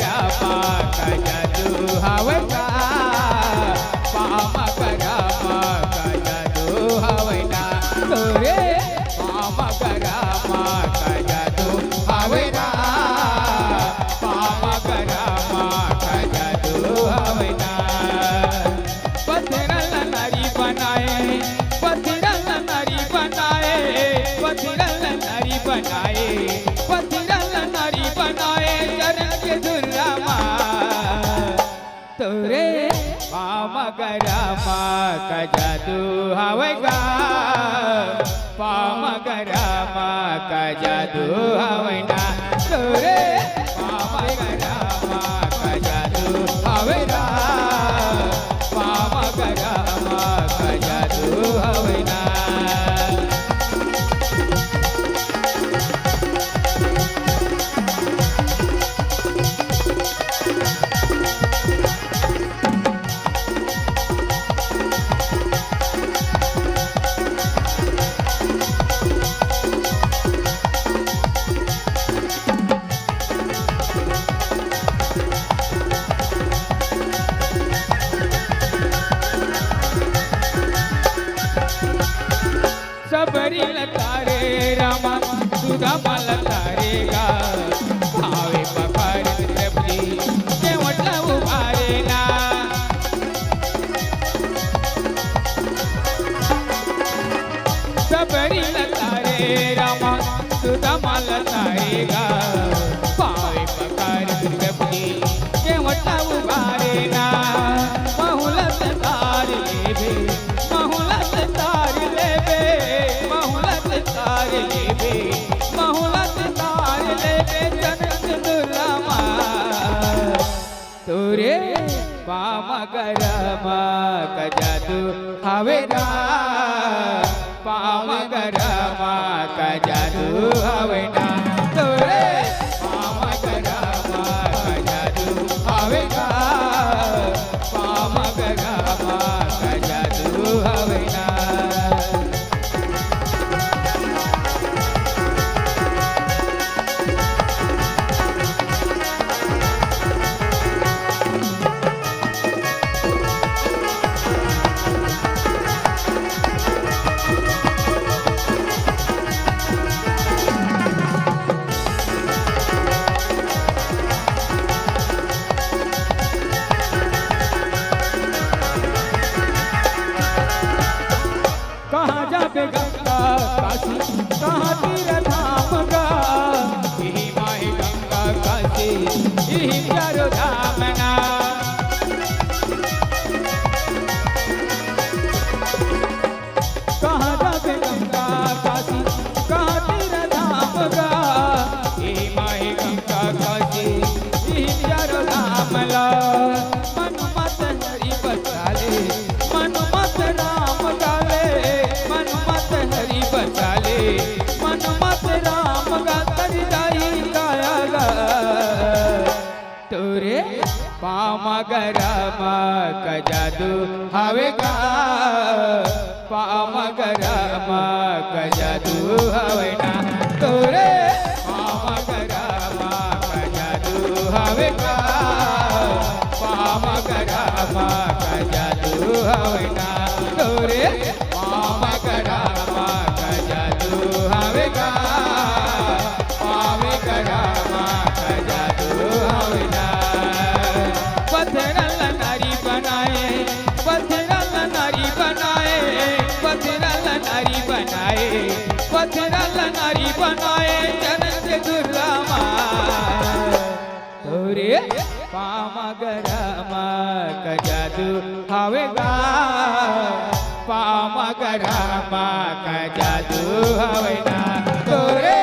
गरमा का जादू हवे ना पामा गरमा का जादू हवे ना तोरे पामा गरमा का जादू हवे ना पामा गरमा का जादू हवे ना पत्थरल नारी बनाए पत्थरल नारी बनाए पत्थरल नारी बनाए पत्थरल नारी बनाए चरण के दुर्रमा तोरे पामा गरमा का जादू हवेगा पामा गरमा का जादू हवेना तोरे पामा गरमा का जादू हवेगा पामा गरमा का जादू हवेना सबरी लतारे रामा सुदामा लतारेगा भावे पखार प्रभुजी के मतलब उभारे ना सबरी लतारे रामा सुदामा लतारेगा भावे पखार प्रभुजी के मतलब उभारे ना बहुलत तार लेबे बहुलत तार लेबे बहुलत तार लेबे बहुलत तार लेबे जनक दुर्लमा तोरे पामा गरमा का जादू हवे ना पामा गरमा का जादू हवे ना तोरे पामा गरमा का जादू हवे ना पामा गरमा का जादू हवे ना कहाँ जाके गंगा काशी कहाँ तीर धाम गा यही माही गंगा काशी यही चारो धाम ना कहाँ जाके गंगा काशी कहाँ तीर धाम गा यही माही गंगा काशी यही चारो धाम ला मन मत हरि बचाले मन मत राम गाले मन मत हरि बचाले मन मत राम गा कर जाई गाया गा तोरे पामा गरमा का जादू हवेगा पामा गरमा का जादू हवे ना तोरे पामा गरमा का जादू हवेगा पामा गरमा का जादू हवे ना तोरे पामा गरमा का जादू हवेगा पामे गरमा का जादू हवे ना पत्थरल नारी बनाए पत्थरल नारी बनाए पत्थरल नारी बनाए पत्थरल नारी बनाए जनक दुर्लमा तोरे पामा गरमा का जादू हवेगा पामा गरमा का जादू हवे ना तोरे